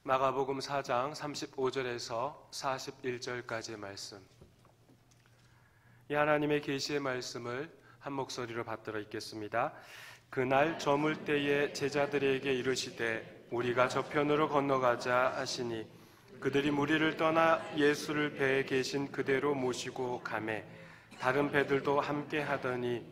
마가복음 4장 35절에서 41절까지의 말씀. 이 하나님의 계시의 말씀을 한 목소리로 받들어 읽겠습니다. 그날 저물 때에 제자들에게 이르시되 우리가 저편으로 건너가자 하시니 그들이 무리를 떠나 예수를 배에 계신 그대로 모시고 가매 다른 배들도 함께 하더니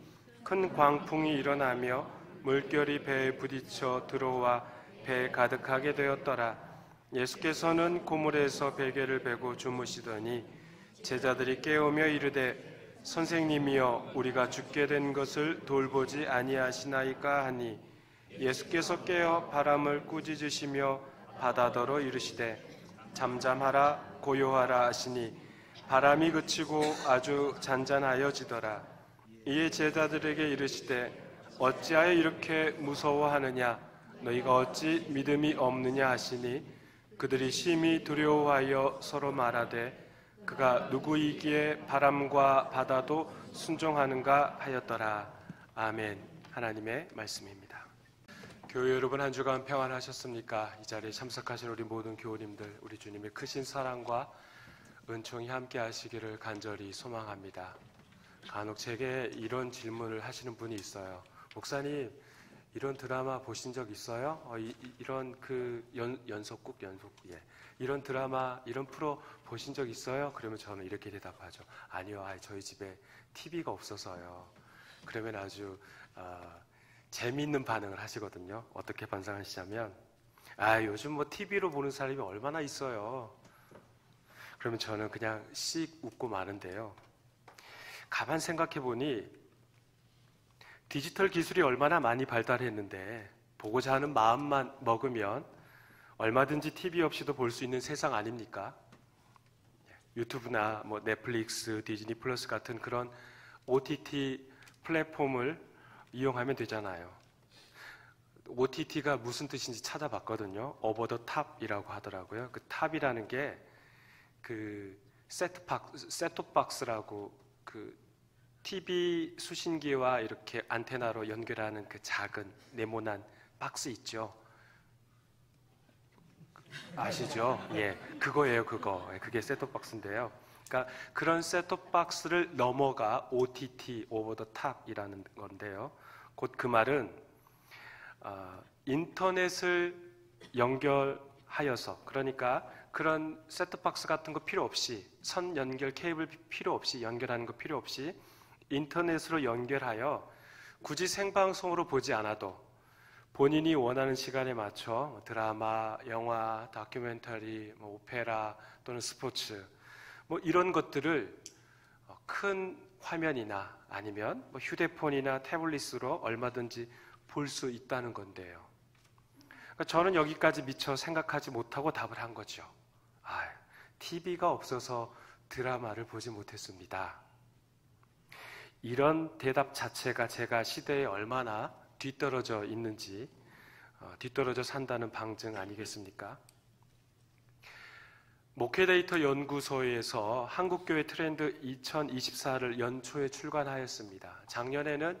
큰 광풍이 일어나며 물결이 배에 부딪혀 들어와 배에 가득하게 되었더라. 예수께서는 고물에서 베개를 베고 주무시더니 제자들이 깨우며 이르되 선생님이여 우리가 죽게 된 것을 돌보지 아니하시나이까 하니 예수께서 깨어 바람을 꾸짖으시며 바다더러 이르시되 잠잠하라 고요하라 하시니 바람이 그치고 아주 잔잔하여지더라. 이에 제자들에게 이르시되 어찌하여 이렇게 무서워하느냐 너희가 어찌 믿음이 없느냐 하시니 그들이 심히 두려워하여 서로 말하되 그가 누구이기에 바람과 바다도 순종하는가 하였더라. 아멘. 하나님의 말씀입니다. 교회 여러분 한 주간 평안하셨습니까? 이 자리에 참석하신 우리 모든 교우님들 우리 주님의 크신 사랑과 은총이 함께 하시기를 간절히 소망합니다. 간혹 제게 이런 질문을 하시는 분이 있어요. 목사님 이런 드라마 보신 적 있어요? 이런 연속극, 예. 이런 드라마, 이런 프로 보신 적 있어요? 그러면 저는 이렇게 대답하죠. 아니요, 저희 집에 TV가 없어서요. 그러면 아주 재미있는 반응을 하시거든요. 어떻게 반응하시냐면, 요즘 뭐 TV로 보는 사람이 얼마나 있어요. 그러면 저는 그냥 씩 웃고 마는데요. 가만 생각해 보니 디지털 기술이 얼마나 많이 발달했는데 보고자 하는 마음만 먹으면 얼마든지 TV 없이도 볼 수 있는 세상 아닙니까? 유튜브나 넷플릭스, 디즈니 플러스 같은 그런 OTT 플랫폼을 이용하면 되잖아요. OTT가 무슨 뜻인지 찾아봤거든요. 오버 더 탑이라고 하더라고요. 그 탑이라는 게 그 셋톱박스라고 그 TV 수신기와 이렇게 안테나로 연결하는 그 작은 네모난 박스 있죠. 아시죠? 예, 그거예요, 그거. 그게 셋톱박스인데요. 그러니까 그런 셋톱박스를 넘어가 OTT, 오버 더 탑이라는 건데요. 곧 그 말은 인터넷을 연결하여서, 그러니까 그런 셋톱박스 같은 거 필요 없이, 선 연결 케이블 필요 없이, 연결하는 거 필요 없이 인터넷으로 연결하여 굳이 생방송으로 보지 않아도 본인이 원하는 시간에 맞춰 드라마, 영화, 다큐멘터리, 오페라 또는 스포츠 이런 것들을 큰 화면이나 아니면 휴대폰이나 태블릿으로 얼마든지 볼 수 있다는 건데요. 그러니까 저는 여기까지 미처 생각하지 못하고 답을 한 거죠. TV가 없어서 드라마를 보지 못했습니다. 이런 대답 자체가 제가 시대에 얼마나 뒤떨어져 있는지, 뒤떨어져 산다는 방증 아니겠습니까? 목회데이터 연구소에서 한국교회 트렌드 2024를 연초에 출간하였습니다. 작년에는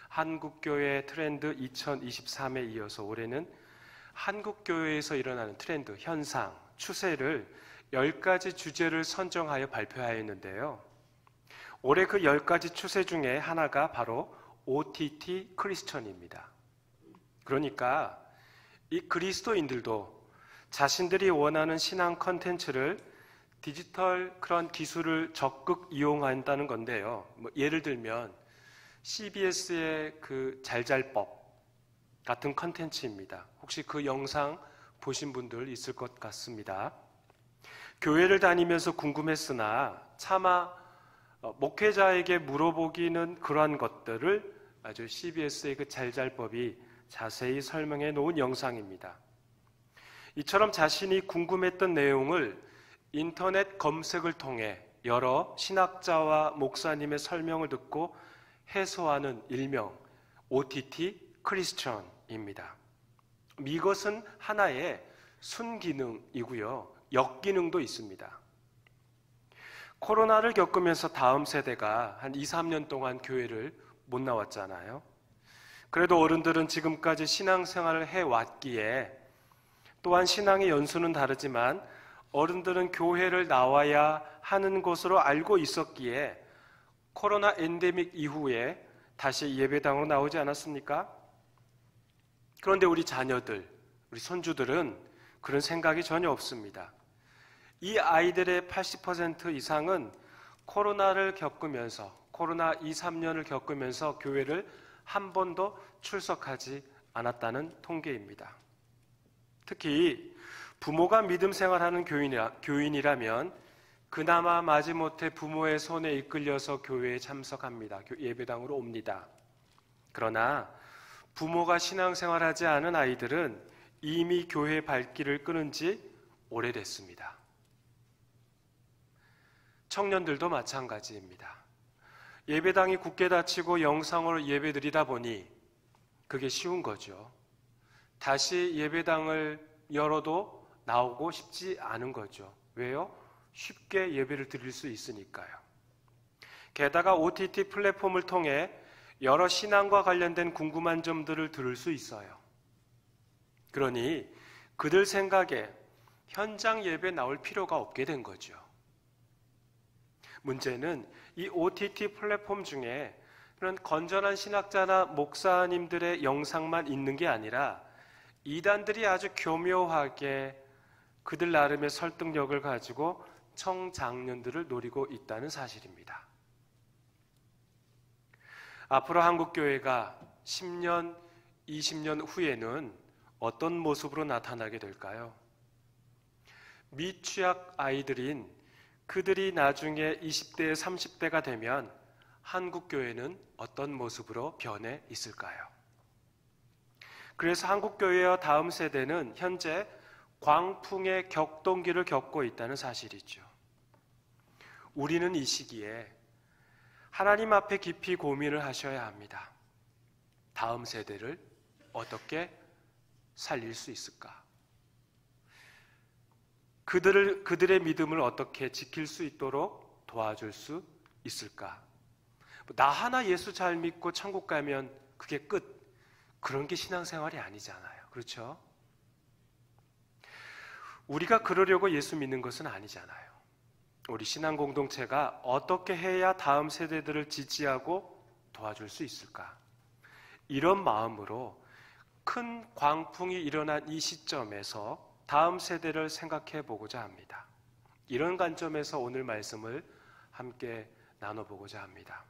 한국교회 트렌드 2023에 이어서 올해는 한국교회에서 일어나는 트렌드, 현상, 추세를 10가지 주제를 선정하여 발표하였는데요. 올해 그 10가지 추세 중에 하나가 바로 OTT 크리스천입니다. 그러니까 이 그리스도인들도 자신들이 원하는 신앙 컨텐츠를 디지털 그런 기술을 적극 이용한다는 건데요. 예를 들면 CBS의 그 잘잘법 같은 컨텐츠입니다. 혹시 그 영상 보신 분들 있을 것 같습니다. 교회를 다니면서 궁금했으나 차마 목회자에게 물어보기는 그러한 것들을 아주 CBS의 그 잘잘법이 자세히 설명해 놓은 영상입니다. 이처럼 자신이 궁금했던 내용을 인터넷 검색을 통해 여러 신학자와 목사님의 설명을 듣고 해소하는 일명 OTT 크리스천입니다. 이것은 하나의 순기능이고요. 역기능도 있습니다. 코로나를 겪으면서 다음 세대가 한 2, 3년 동안 교회를 못 나왔잖아요. 그래도 어른들은 지금까지 신앙생활을 해왔기에 또한 신앙의 연수는 다르지만 어른들은 교회를 나와야 하는 것으로 알고 있었기에 코로나 엔데믹 이후에 다시 예배당으로 나오지 않았습니까? 그런데 우리 자녀들, 우리 손주들은 그런 생각이 전혀 없습니다. 이 아이들의 80% 이상은 코로나를 겪으면서, 코로나 2, 3년을 겪으면서 교회를 한 번도 출석하지 않았다는 통계입니다. 특히 부모가 믿음 생활하는 교인이라면 그나마 마지못해 부모의 손에 이끌려서 교회에 참석합니다. 예배당으로 옵니다. 그러나 부모가 신앙생활하지 않은 아이들은 이미 교회 발길을 끊은 지 오래됐습니다. 청년들도 마찬가지입니다. 예배당이 굳게 닫히고 영상으로 예배드리다 보니 그게 쉬운 거죠. 다시 예배당을 열어도 나오고 싶지 않은 거죠. 왜요? 쉽게 예배를 드릴 수 있으니까요. 게다가 OTT 플랫폼을 통해 여러 신앙과 관련된 궁금한 점들을 들을 수 있어요. 그러니 그들 생각에 현장 예배 나올 필요가 없게 된 거죠. 문제는 이 OTT 플랫폼 중에 그런 건전한 신학자나 목사님들의 영상만 있는 게 아니라 이단들이 아주 교묘하게 그들 나름의 설득력을 가지고 청장년들을 노리고 있다는 사실입니다. 앞으로 한국교회가 10년, 20년 후에는 어떤 모습으로 나타나게 될까요? 미취학 아이들인 그들이 나중에 20대, 30대가 되면 한국교회는 어떤 모습으로 변해 있을까요? 그래서 한국교회와 다음 세대는 현재 광풍의 격동기를 겪고 있다는 사실이죠. 우리는 이 시기에 하나님 앞에 깊이 고민을 하셔야 합니다. 다음 세대를 어떻게 살릴 수 있을까? 그들의 믿음을 어떻게 지킬 수 있도록 도와줄 수 있을까? 나 하나 예수 잘 믿고 천국 가면 그게 끝. 그런 게 신앙생활이 아니잖아요. 그렇죠? 우리가 그러려고 예수 믿는 것은 아니잖아요. 우리 신앙 공동체가 어떻게 해야 다음 세대들을 지지하고 도와줄 수 있을까? 이런 마음으로 큰 광풍이 일어난 이 시점에서 다음 세대를 생각해 보고자 합니다. 이런 관점에서 오늘 말씀을 함께 나눠보고자 합니다.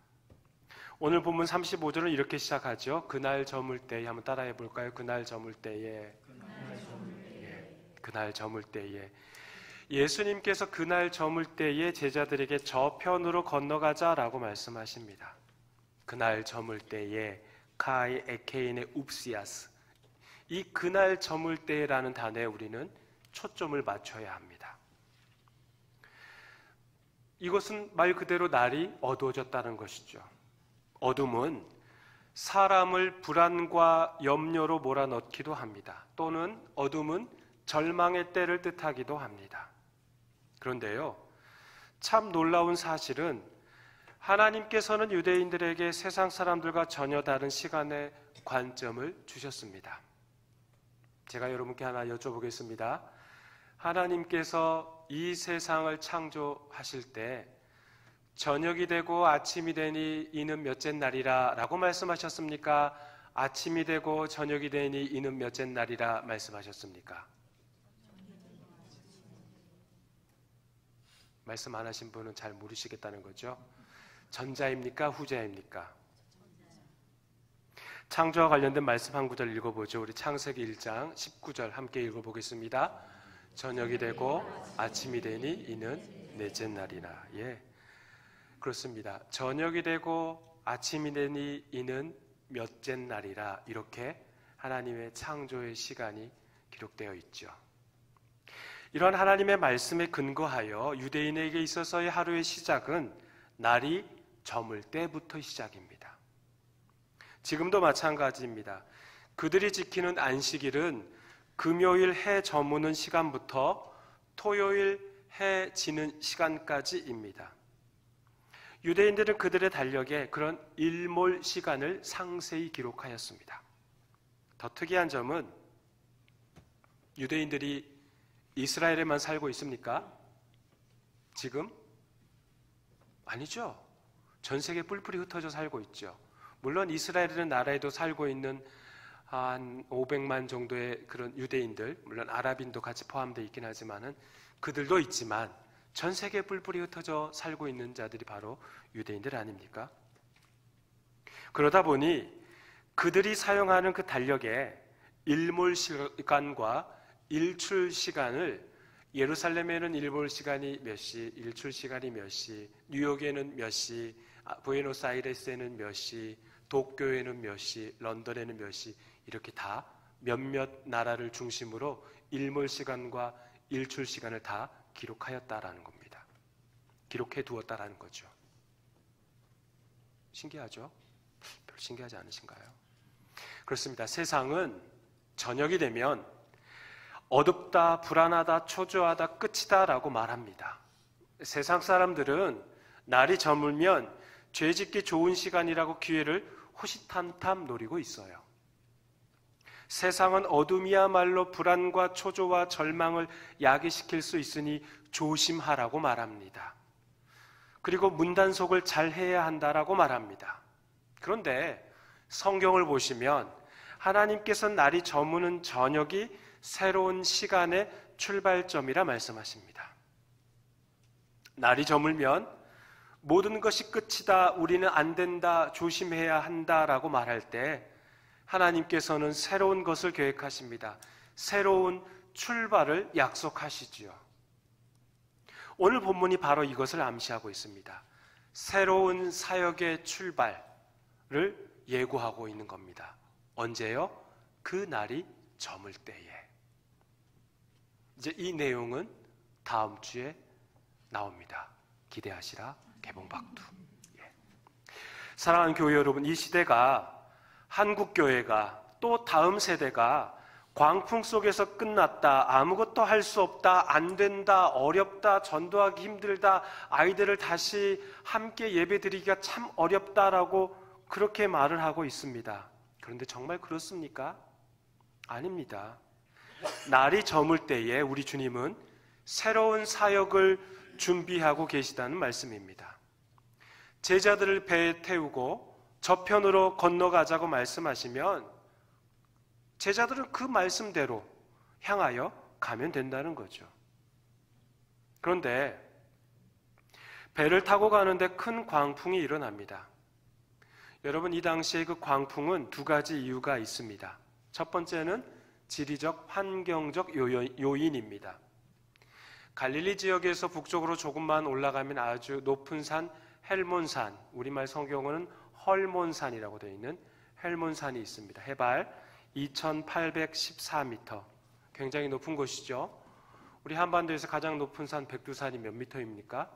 오늘 본문 35절은 이렇게 시작하죠. 그날 저물 때에, 한번 따라해 볼까요? 그날 저물 때에, 그날 저물 때에. 예수님께서 그날 저물 때에 제자들에게 저편으로 건너가자라고 말씀하십니다. 그날 저물 때에, 카이 에케인의 웁시아스. 이 그날 저물 때라는 단어에 우리는 초점을 맞춰야 합니다. 이것은 말 그대로 날이 어두워졌다는 것이죠. 어둠은 사람을 불안과 염려로 몰아넣기도 합니다. 또는 어둠은 절망의 때를 뜻하기도 합니다. 그런데요, 참 놀라운 사실은 하나님께서는 유대인들에게 세상 사람들과 전혀 다른 시간의 관점을 주셨습니다. 제가 여러분께 하나 여쭤보겠습니다. 하나님께서 이 세상을 창조하실 때 저녁이 되고 아침이 되니 이는 몇째 날이라 라고 말씀하셨습니까? 아침이 되고 저녁이 되니 이는 몇째 날이라 말씀하셨습니까? 말씀 안 하신 분은 잘 모르시겠다는 거죠. 전자입니까? 후자입니까? 창조와 관련된 말씀 한 구절 읽어보죠. 우리 창세기 1장 19절 함께 읽어보겠습니다. 저녁이 되고 아침이 되니 이는 넷째 날이라. 예, 그렇습니다. 저녁이 되고 아침이 되니 이는 몇째 날이라. 이렇게 하나님의 창조의 시간이 기록되어 있죠. 이런 하나님의 말씀에 근거하여 유대인에게 있어서의 하루의 시작은 날이 저물 때부터 시작입니다. 지금도 마찬가지입니다. 그들이 지키는 안식일은 금요일 해 저무는 시간부터 토요일 해 지는 시간까지입니다. 유대인들은 그들의 달력에 그런 일몰 시간을 상세히 기록하였습니다. 더 특이한 점은 유대인들이 이스라엘에만 살고 있습니까? 지금? 아니죠. 전 세계 뿔뿔이 흩어져 살고 있죠. 물론 이스라엘이라는 나라에도 살고 있는 한 500만 정도의 그런 유대인들, 물론 아랍인도 같이 포함되어 있긴 하지만은 그들도 있지만 전 세계에 뿔뿔이 흩어져 살고 있는 자들이 바로 유대인들 아닙니까? 그러다 보니 그들이 사용하는 그 달력에 일몰 시간과 일출 시간을, 예루살렘에는 일몰 시간이 몇 시, 일출 시간이 몇 시, 뉴욕에는 몇 시, 부에노스아이레스에는 몇 시, 도쿄에는 몇 시, 런던에는 몇 시, 이렇게 다 몇몇 나라를 중심으로 일몰 시간과 일출 시간을 다 기록하였다라는 겁니다. 기록해 두었다라는 거죠. 신기하죠? 별 신기하지 않으신가요? 그렇습니다. 세상은 저녁이 되면 어둡다, 불안하다, 초조하다, 끝이다 라고 말합니다. 세상 사람들은 날이 저물면 죄짓기 좋은 시간이라고 기회를 호시탐탐 노리고 있어요. 세상은 어둠이야말로 불안과 초조와 절망을 야기시킬 수 있으니 조심하라고 말합니다. 그리고 문단속을 잘 해야 한다라고 말합니다. 그런데 성경을 보시면 하나님께서 날이 저무는 저녁이 새로운 시간의 출발점이라 말씀하십니다. 날이 저물면 모든 것이 끝이다, 우리는 안 된다, 조심해야 한다라고 말할 때 하나님께서는 새로운 것을 계획하십니다. 새로운 출발을 약속하시지요. 오늘 본문이 바로 이것을 암시하고 있습니다. 새로운 사역의 출발을 예고하고 있는 겁니다. 언제요? 그 날이 저물 때에. 이제 이 내용은 다음 주에 나옵니다. 기대하시라. 개봉박두. 사랑하는 교회 여러분, 이 시대가, 한국교회가, 또 다음 세대가 광풍 속에서 끝났다, 아무것도 할 수 없다, 안 된다, 어렵다, 전도하기 힘들다, 아이들을 다시 함께 예배드리기가 참 어렵다라고 그렇게 말을 하고 있습니다. 그런데 정말 그렇습니까? 아닙니다. 날이 저물 때에 우리 주님은 새로운 사역을 준비하고 계시다는 말씀입니다. 제자들을 배에 태우고 저편으로 건너가자고 말씀하시면 제자들은 그 말씀대로 향하여 가면 된다는 거죠. 그런데 배를 타고 가는데 큰 광풍이 일어납니다. 여러분, 이 당시에 그 광풍은 두 가지 이유가 있습니다. 첫 번째는 지리적, 환경적 요인입니다. 갈릴리 지역에서 북쪽으로 조금만 올라가면 아주 높은 산 헬몬산, 우리말 성경어는 헐몬산이라고 되어 있는 헬몬산이 있습니다. 해발 2814m, 굉장히 높은 곳이죠. 우리 한반도에서 가장 높은 산 백두산이 몇 미터입니까?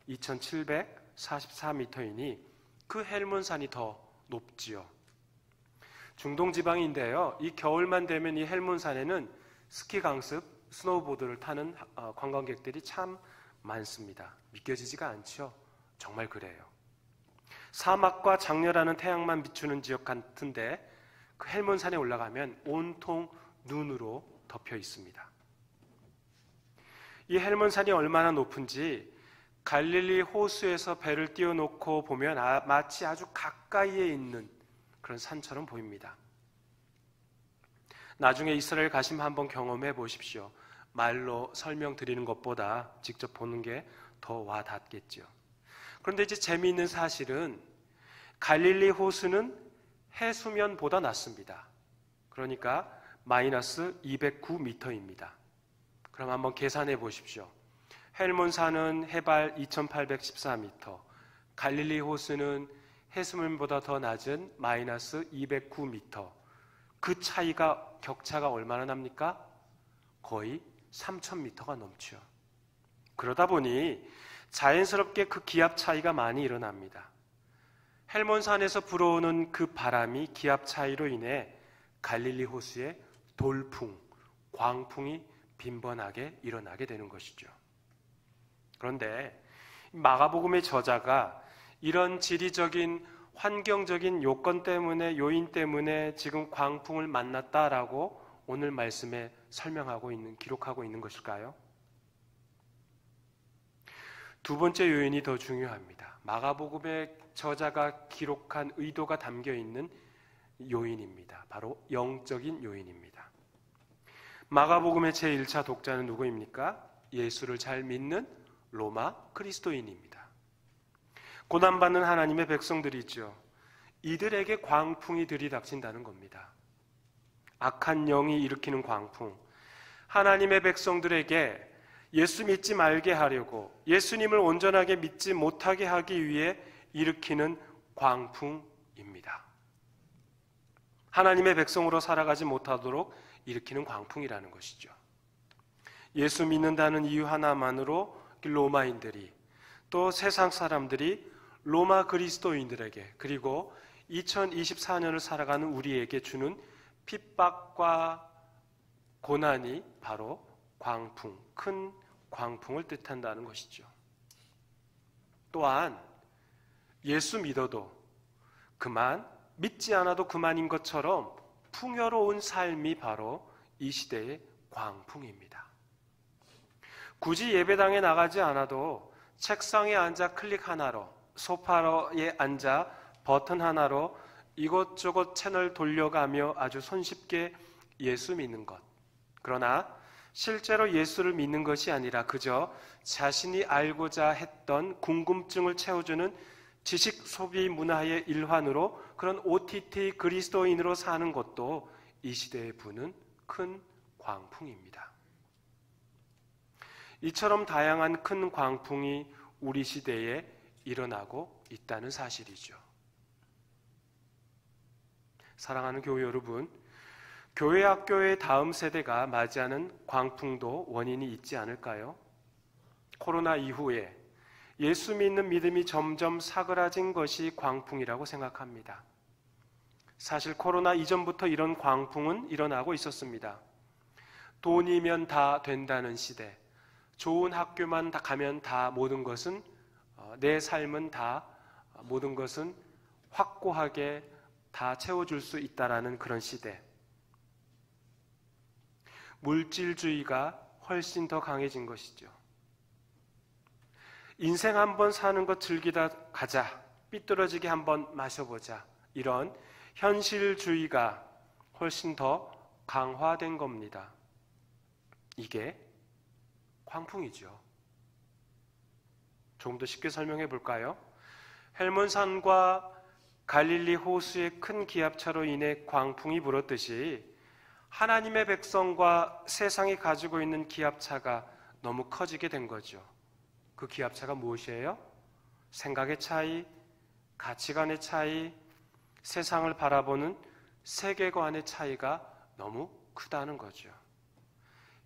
2744m이니 그 헬몬산이 더 높지요. 중동 지방인데요, 이 겨울만 되면 이 헬몬산에는 스키 강습, 스노우보드를 타는 관광객들이 참 많습니다. 믿겨지지가 않죠? 정말 그래요. 사막과 장렬하는 태양만 비추는 지역 같은데 그 헬몬산에 올라가면 온통 눈으로 덮여 있습니다. 이 헬몬산이 얼마나 높은지 갈릴리 호수에서 배를 띄워놓고 보면 마치 아주 가까이에 있는 그런 산처럼 보입니다. 나중에 이스라엘 가시면 한번 경험해 보십시오. 말로 설명드리는 것보다 직접 보는 게 더 와닿겠죠. 그런데 이제 재미있는 사실은 갈릴리 호수는 해수면보다 낮습니다. 그러니까 마이너스 209m입니다. 그럼 한번 계산해 보십시오. 헬몬산은 해발 2814m, 갈릴리 호수는 해수면보다 더 낮은 마이너스 209m. 그 차이가, 격차가 얼마나 납니까? 거의 3000m가 넘죠. 그러다 보니 자연스럽게 그 기압 차이가 많이 일어납니다. 헬몬산에서 불어오는 그 바람이 기압 차이로 인해 갈릴리 호수에 돌풍, 광풍이 빈번하게 일어나게 되는 것이죠. 그런데 마가복음의 저자가 이런 지리적인, 환경적인 요건 때문에, 요인 때문에 지금 광풍을 만났다라고 오늘 말씀에 기록하고 있는 것일까요? 두 번째 요인이 더 중요합니다. 마가복음의 저자가 기록한 의도가 담겨 있는 요인입니다. 바로 영적인 요인입니다. 마가복음의 제1차 독자는 누구입니까? 예수를 잘 믿는 로마 그리스도인입니다. 고난받는 하나님의 백성들이죠. 이들에게 광풍이 들이닥친다는 겁니다. 악한 영이 일으키는 광풍, 하나님의 백성들에게 예수 믿지 말게 하려고, 예수님을 온전하게 믿지 못하게 하기 위해 일으키는 광풍입니다. 하나님의 백성으로 살아가지 못하도록 일으키는 광풍이라는 것이죠. 예수 믿는다는 이유 하나만으로 로마인들이, 또 세상 사람들이 로마 그리스도인들에게, 그리고 2024년을 살아가는 우리에게 주는 핍박과 고난이 바로 광풍, 큰 광풍을 뜻한다는 것이죠. 또한 예수 믿어도 그만, 믿지 않아도 그만인 것처럼 풍요로운 삶이 바로 이 시대의 광풍입니다. 굳이 예배당에 나가지 않아도 책상에 앉아 클릭 하나로, 소파에 앉아 버튼 하나로 이것저것 채널 돌려가며 아주 손쉽게 예수 믿는 것. 그러나 실제로 예수를 믿는 것이 아니라 그저 자신이 알고자 했던 궁금증을 채워주는 지식 소비 문화의 일환으로 그런 OTT 그리스도인으로 사는 것도 이 시대에 부는 큰 광풍입니다. 이처럼 다양한 큰 광풍이 우리 시대에 일어나고 있다는 사실이죠. 사랑하는 교회 여러분, 교회 학교의 다음 세대가 맞이하는 광풍도 원인이 있지 않을까요? 코로나 이후에 예수 믿는 믿음이 점점 사그라진 것이 광풍이라고 생각합니다. 사실 코로나 이전부터 이런 광풍은 일어나고 있었습니다. 돈이면 다 된다는 시대, 좋은 학교만 가면 다 모든 것은, 내 삶은 다, 모든 것은 확고하게 다 채워줄 수 있다라는 그런 시대. 물질주의가 훨씬 더 강해진 것이죠. 인생 한번 사는 것 즐기다 가자, 삐뚤어지게 한번 마셔보자, 이런 현실주의가 훨씬 더 강화된 겁니다. 이게 광풍이죠. 조금 더 쉽게 설명해 볼까요? 헬몬산과 갈릴리 호수의 큰 기압차로 인해 광풍이 불었듯이 하나님의 백성과 세상이 가지고 있는 기압차가 너무 커지게 된 거죠. 그 기압차가 무엇이에요? 생각의 차이, 가치관의 차이, 세상을 바라보는 세계관의 차이가 너무 크다는 거죠.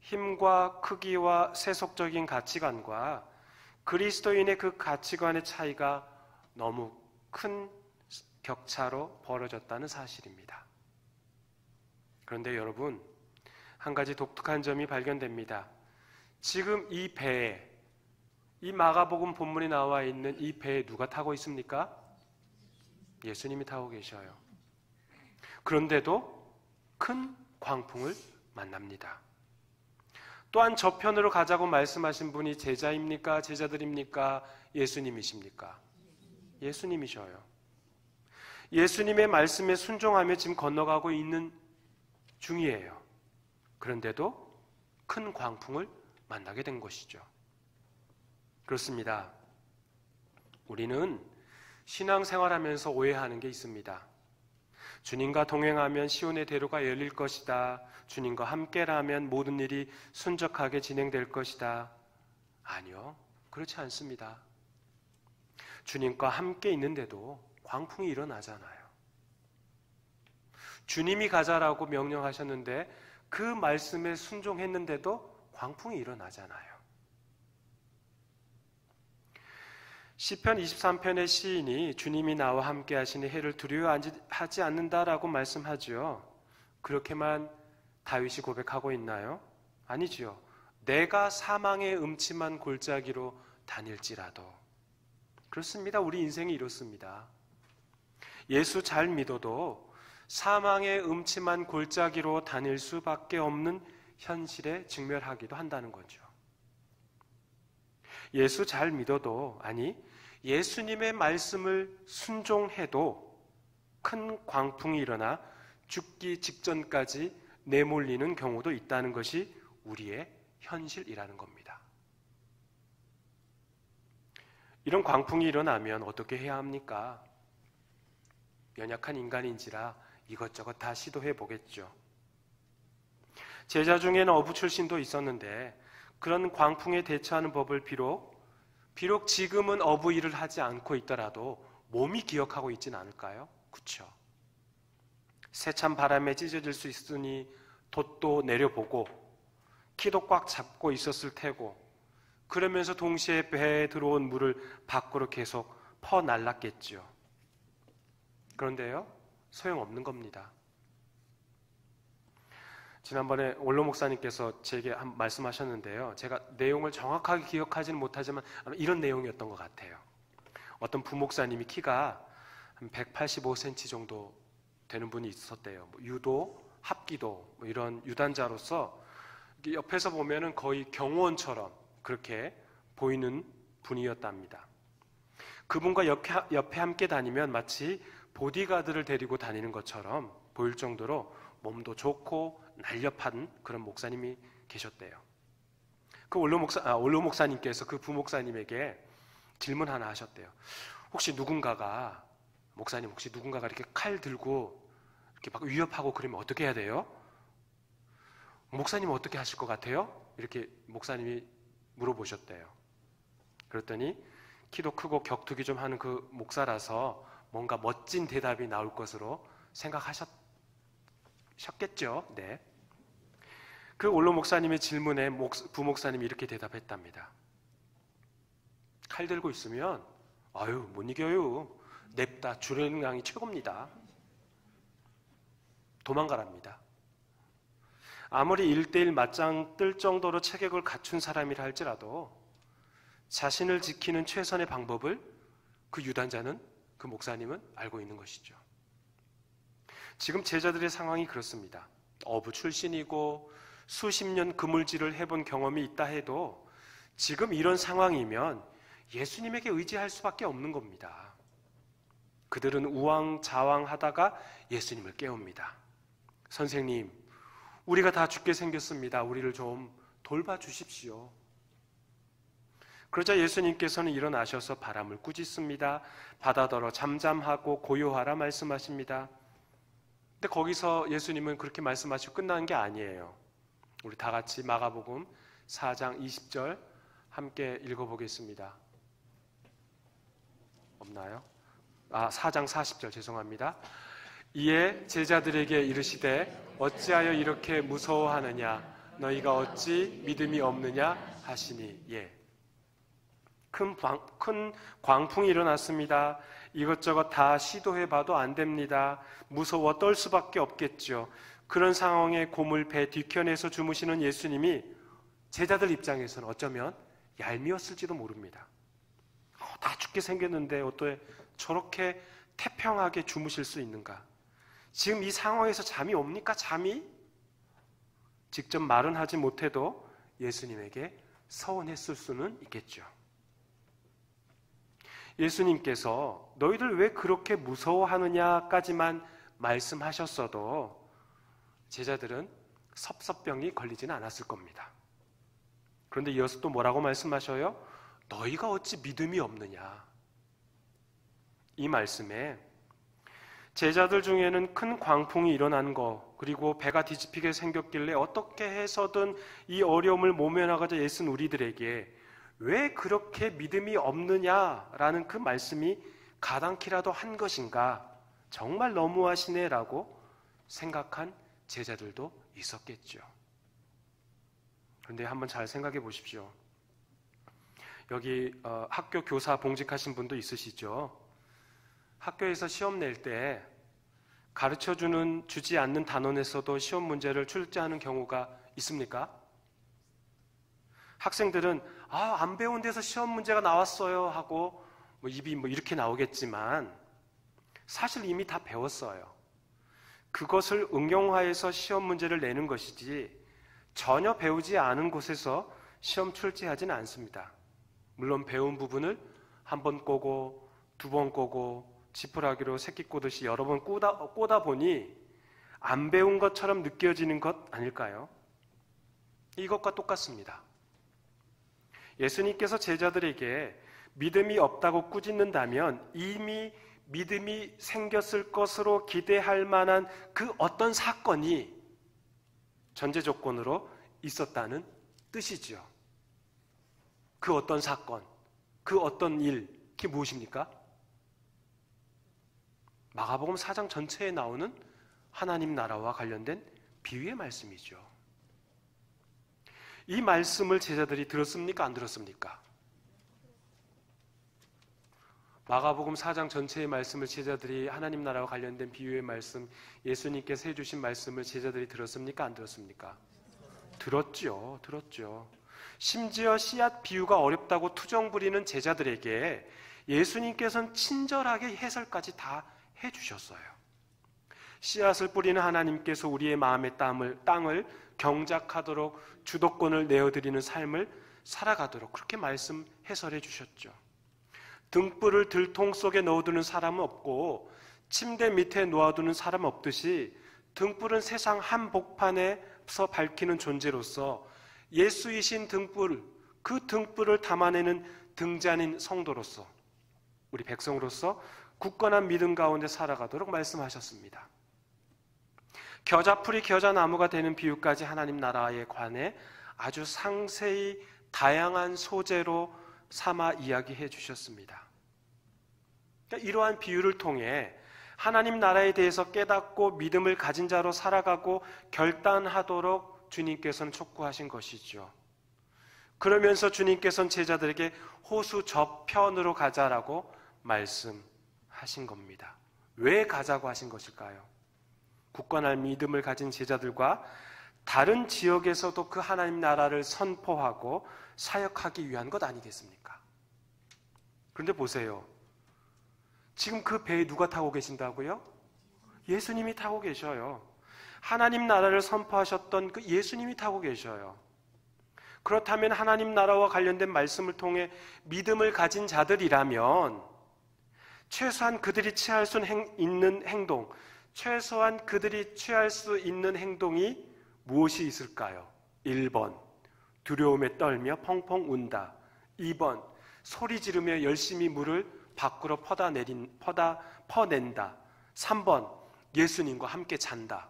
힘과 크기와 세속적인 가치관과 그리스도인의 그 가치관의 차이가 너무 큰 격차로 벌어졌다는 사실입니다. 그런데 여러분, 한 가지 독특한 점이 발견됩니다. 지금 이 배에, 이 마가복음 본문에 나와 있는 이 배에 누가 타고 있습니까? 예수님이 타고 계셔요. 그런데도 큰 광풍을 만납니다. 또한 저편으로 가자고 말씀하신 분이 제자입니까? 제자들입니까? 예수님이십니까? 예수님이셔요. 예수님의 말씀에 순종하며 지금 건너가고 있는 중이에요. 그런데도 큰 광풍을 만나게 된 것이죠. 그렇습니다. 우리는 신앙생활하면서 오해하는 게 있습니다. 주님과 동행하면 시온의 대로가 열릴 것이다. 주님과 함께라면 모든 일이 순적하게 진행될 것이다. 아니요, 그렇지 않습니다. 주님과 함께 있는데도 광풍이 일어나잖아요. 주님이 가자라고 명령하셨는데 그 말씀에 순종했는데도 광풍이 일어나잖아요. 시편 23편의 시인이 주님이 나와 함께 하시니 해를 두려워하지 않는다라고 말씀하죠. 그렇게만 다윗이 고백하고 있나요? 아니지요. 내가 사망의 음침한 골짜기로 다닐지라도. 그렇습니다. 우리 인생이 이렇습니다. 예수 잘 믿어도 사망의 음침한 골짜기로 다닐 수밖에 없는 현실에 직면하기도 한다는 거죠. 예수 잘 믿어도, 아니 예수님의 말씀을 순종해도 큰 광풍이 일어나 죽기 직전까지 내몰리는 경우도 있다는 것이 우리의 현실이라는 겁니다. 이런 광풍이 일어나면 어떻게 해야 합니까? 연약한 인간인지라 이것저것 다 시도해 보겠죠. 제자 중에는 어부 출신도 있었는데 그런 광풍에 대처하는 법을 비록 지금은 어부 일을 하지 않고 있더라도 몸이 기억하고 있진 않을까요? 그렇죠. 세찬 바람에 찢어질 수 있으니 돛도 내려보고 키도 꽉 잡고 있었을 테고, 그러면서 동시에 배에 들어온 물을 밖으로 계속 퍼날랐겠죠. 그런데요, 소용없는 겁니다. 지난번에 원로 목사님께서 제게 말씀하셨는데요, 제가 내용을 정확하게 기억하지는 못하지만 아마 이런 내용이었던 것 같아요. 어떤 부목사님이 키가 한 185cm 정도 되는 분이 있었대요. 유도, 합기도 이런 유단자로서 옆에서 보면은 거의 경호원처럼 그렇게 보이는 분이었답니다. 그분과 옆에 함께 다니면 마치 보디가드를 데리고 다니는 것처럼 보일 정도로 몸도 좋고 날렵한 그런 목사님이 계셨대요. 그 원로 목사님께서 그 부목사님에게 질문 하나 하셨대요. 목사님 혹시 누군가가 이렇게 칼 들고 이렇게 막 위협하고 그러면 어떻게 해야 돼요? 목사님은 어떻게 하실 것 같아요? 이렇게 목사님이 물어보셨대요. 그랬더니 키도 크고 격투기 좀 하는 그 목사라서 뭔가 멋진 대답이 나올 것으로 생각하셨겠죠. 네. 그 원로 목사님의 질문에 부목사님이 이렇게 대답했답니다. 칼 들고 있으면 못 이겨요. 냅다 주랭랑이 최고입니다. 도망가랍니다. 아무리 1대1 맞짱 뜰 정도로 체격을 갖춘 사람이라 할지라도 자신을 지키는 최선의 방법을 그 유단자는, 그 목사님은 알고 있는 것이죠. 지금 제자들의 상황이 그렇습니다. 어부 출신이고 수십 년 그물질을 해본 경험이 있다 해도 지금 이런 상황이면 예수님에게 의지할 수밖에 없는 겁니다. 그들은 우왕좌왕하다가 예수님을 깨웁니다. 선생님, 우리가 다 죽게 생겼습니다. 우리를 좀 돌봐주십시오. 그러자 예수님께서는 일어나셔서 바람을 꾸짖습니다. 바다더러 잠잠하고 고요하라 말씀하십니다. 근데 거기서 예수님은 그렇게 말씀하시고 끝나는 게 아니에요. 우리 다 같이 마가복음 4장 20절 함께 읽어보겠습니다. 없나요? 4장 40절 죄송합니다. 이에 제자들에게 이르시되 어찌하여 이렇게 무서워하느냐 너희가 어찌 믿음이 없느냐 하시니. 큰 광풍이 일어났습니다. 이것저것 다 시도해봐도 안 됩니다. 무서워 떨 수밖에 없겠죠. 그런 상황에 고물 배 뒤편에서 주무시는 예수님이 제자들 입장에서는 어쩌면 얄미웠을지도 모릅니다. 다 죽게 생겼는데 어떻게 저렇게 태평하게 주무실 수 있는가? 지금 이 상황에서 잠이 옵니까? 잠이? 직접 말은 하지 못해도 예수님에게 서운했을 수는 있겠죠. 예수님께서 너희들 왜 그렇게 무서워하느냐까지만 말씀하셨어도 제자들은 섭섭병이 걸리지는 않았을 겁니다. 그런데 이어서 또 뭐라고 말씀하셔요? 너희가 어찌 믿음이 없느냐. 이 말씀에 제자들 중에는 큰 광풍이 일어난 거, 그리고 배가 뒤집히게 생겼길래 어떻게 해서든 이 어려움을 모면하고자 애쓴 우리들에게 왜 그렇게 믿음이 없느냐라는 그 말씀이 가당키라도 한 것인가, 정말 너무하시네라고 생각한 제자들도 있었겠죠. 그런데 한번 잘 생각해 보십시오. 여기 학교 교사 봉직하신 분도 있으시죠? 학교에서 시험 낼 때 주지 않는 단원에서도 시험 문제를 출제하는 경우가 있습니까? 학생들은 안 배운 데서 시험 문제가 나왔어요 하고 입이 이렇게 나오겠지만 사실 이미 다 배웠어요. 그것을 응용화해서 시험 문제를 내는 것이지 전혀 배우지 않은 곳에서 시험 출제하지는 않습니다. 물론 배운 부분을 한 번 꼬고 두 번 꼬고 지푸라기로 새끼 꼬듯이 여러 번 꼬다 보니 안 배운 것처럼 느껴지는 것 아닐까요? 이것과 똑같습니다. 예수님께서 제자들에게 믿음이 없다고 꾸짖는다면 이미 믿음이 생겼을 것으로 기대할 만한 그 어떤 사건이 전제 조건으로 있었다는 뜻이죠. 그 어떤 사건, 그 어떤 일, 그게 무엇입니까? 마가복음 4장 전체에 나오는 하나님 나라와 관련된 비유의 말씀이죠. 이 말씀을 제자들이 들었습니까? 안 들었습니까? 마가복음 4장 전체의 말씀을 제자들이 하나님 나라와 관련된 비유의 말씀, 예수님께서 해주신 말씀을 제자들이 들었습니까? 안 들었습니까? 들었죠. 심지어 씨앗 비유가 어렵다고 투정 부리는 제자들에게 예수님께서는 친절하게 해설까지 다 해주셨어요. 씨앗을 뿌리는 하나님께서 우리의 마음의 땅을 경작하도록 주도권을 내어드리는 삶을 살아가도록 그렇게 말씀 해설해 주셨죠. 등불을 들통 속에 넣어두는 사람은 없고 침대 밑에 놓아두는 사람 없듯이 등불은 세상 한복판에서 밝히는 존재로서 예수이신 등불, 그 등불을 담아내는 등잔인 성도로서 우리 백성으로서 굳건한 믿음 가운데 살아가도록 말씀하셨습니다. 겨자풀이 겨자나무가 되는 비유까지 하나님 나라에 관해 아주 상세히 다양한 소재로 삼아 이야기해 주셨습니다. 그러니까 이러한 비유를 통해 하나님 나라에 대해서 깨닫고 믿음을 가진 자로 살아가고 결단하도록 주님께서는 촉구하신 것이죠. 그러면서 주님께서는 제자들에게 호수 저편으로 가자라고 말씀하신 겁니다. 왜 가자고 하신 것일까요? 굳건한 믿음을 가진 제자들과 다른 지역에서도 그 하나님 나라를 선포하고 사역하기 위한 것 아니겠습니까? 그런데 보세요. 지금 그 배에 누가 타고 계신다고요? 예수님이 타고 계셔요. 하나님 나라를 선포하셨던 그 예수님이 타고 계셔요. 그렇다면 하나님 나라와 관련된 말씀을 통해 믿음을 가진 자들이라면 최소한 그들이 취할 수 있는 행동, 최소한 그들이 취할 수 있는 행동이 무엇이 있을까요? 1번, 두려움에 떨며 펑펑 운다. 2번, 소리 지르며 열심히 물을 밖으로 퍼낸다. 3번, 예수님과 함께 잔다.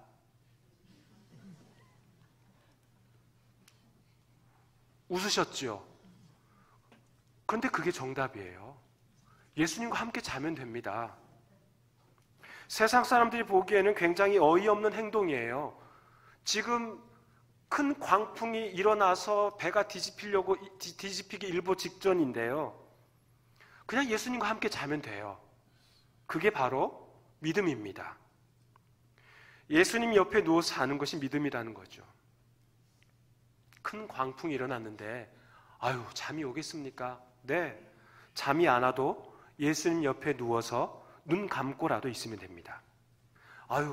웃으셨죠? 그런데 그게 정답이에요. 예수님과 함께 자면 됩니다. 세상 사람들이 보기에는 굉장히 어이없는 행동이에요. 지금 큰 광풍이 일어나서 배가 뒤집히기 일보 직전인데요. 그냥 예수님과 함께 자면 돼요. 그게 바로 믿음입니다. 예수님 옆에 누워서 자는 것이 믿음이라는 거죠. 큰 광풍이 일어났는데 잠이 오겠습니까? 네, 잠이 안 와도 예수님 옆에 누워서 눈 감고라도 있으면 됩니다.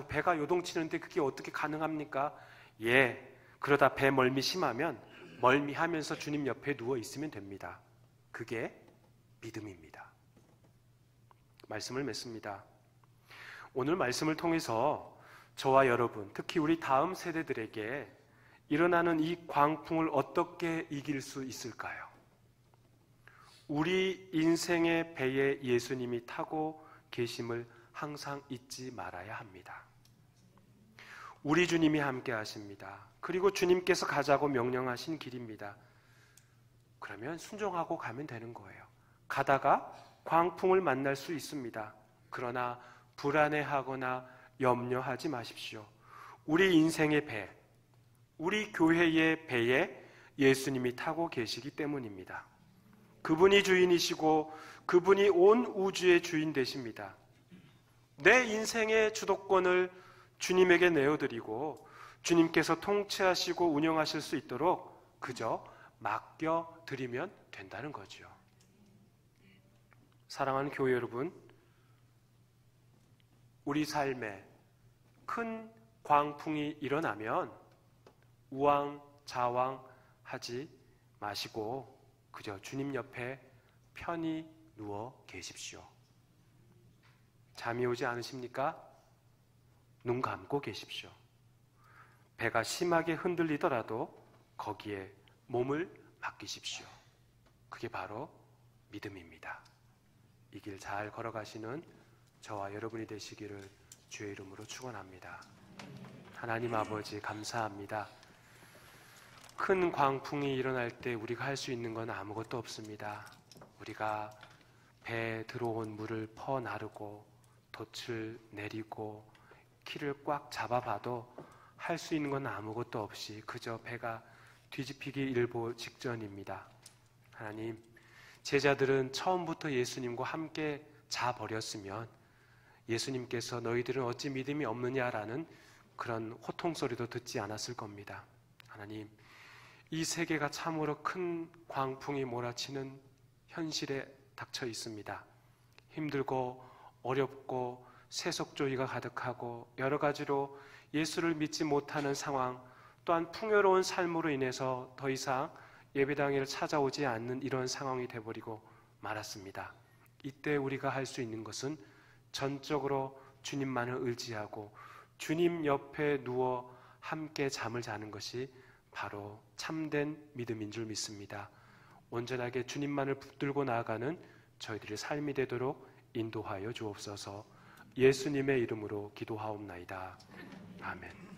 배가 요동치는데 그게 어떻게 가능합니까? 예, 그러다 배 멀미 심하면 멀미하면서 주님 옆에 누워 있으면 됩니다. 그게 믿음입니다. 말씀을 맺습니다. 오늘 말씀을 통해서 저와 여러분, 특히 우리 다음 세대들에게 일어나는 이 광풍을 어떻게 이길 수 있을까요? 우리 인생의 배에 예수님이 타고 계심을 항상 잊지 말아야 합니다. 우리 주님이 함께 하십니다. 그리고 주님께서 가자고 명령하신 길입니다. 그러면 순종하고 가면 되는 거예요. 가다가 광풍을 만날 수 있습니다. 그러나 불안해하거나 염려하지 마십시오. 우리 인생의 배, 우리 교회의 배에 예수님이 타고 계시기 때문입니다. 그분이 주인이시고 그분이 온 우주의 주인 되십니다. 내 인생의 주도권을 주님에게 내어드리고 주님께서 통치하시고 운영하실 수 있도록 그저 맡겨드리면 된다는 거죠. 사랑하는 교회 여러분, 우리 삶에 큰 광풍이 일어나면 우왕좌왕하지 마시고 그저 주님 옆에 편히 누워 계십시오. 잠이 오지 않으십니까? 눈 감고 계십시오. 배가 심하게 흔들리더라도 거기에 몸을 맡기십시오. 그게 바로 믿음입니다. 이 길 잘 걸어가시는 저와 여러분이 되시기를 주의 이름으로 축원합니다. 하나님 아버지 감사합니다. 큰 광풍이 일어날 때 우리가 할 수 있는 건 아무것도 없습니다. 우리가 배에 들어온 물을 퍼나르고 돛을 내리고 키를 꽉 잡아봐도 할 수 있는 건 아무것도 없이 그저 배가 뒤집히기 일보 직전입니다. 하나님, 제자들은 처음부터 예수님과 함께 자버렸으면 예수님께서 너희들은 어찌 믿음이 없느냐라는 그런 호통소리도 듣지 않았을 겁니다. 하나님, 이 세계가 참으로 큰 광풍이 몰아치는 현실에 닥쳐 있습니다. 힘들고 어렵고 세속주의가 가득하고 여러 가지로 예수를 믿지 못하는 상황, 또한 풍요로운 삶으로 인해서 더 이상 예배당에 찾아오지 않는 이런 상황이 되어버리고 말았습니다. 이때 우리가 할 수 있는 것은 전적으로 주님만을 의지하고 주님 옆에 누워 함께 잠을 자는 것이 바로 참된 믿음인 줄 믿습니다. 온전하게 주님만을 붙들고 나아가는 저희들의 삶이 되도록 인도하여 주옵소서. 예수님의 이름으로 기도하옵나이다. 아멘.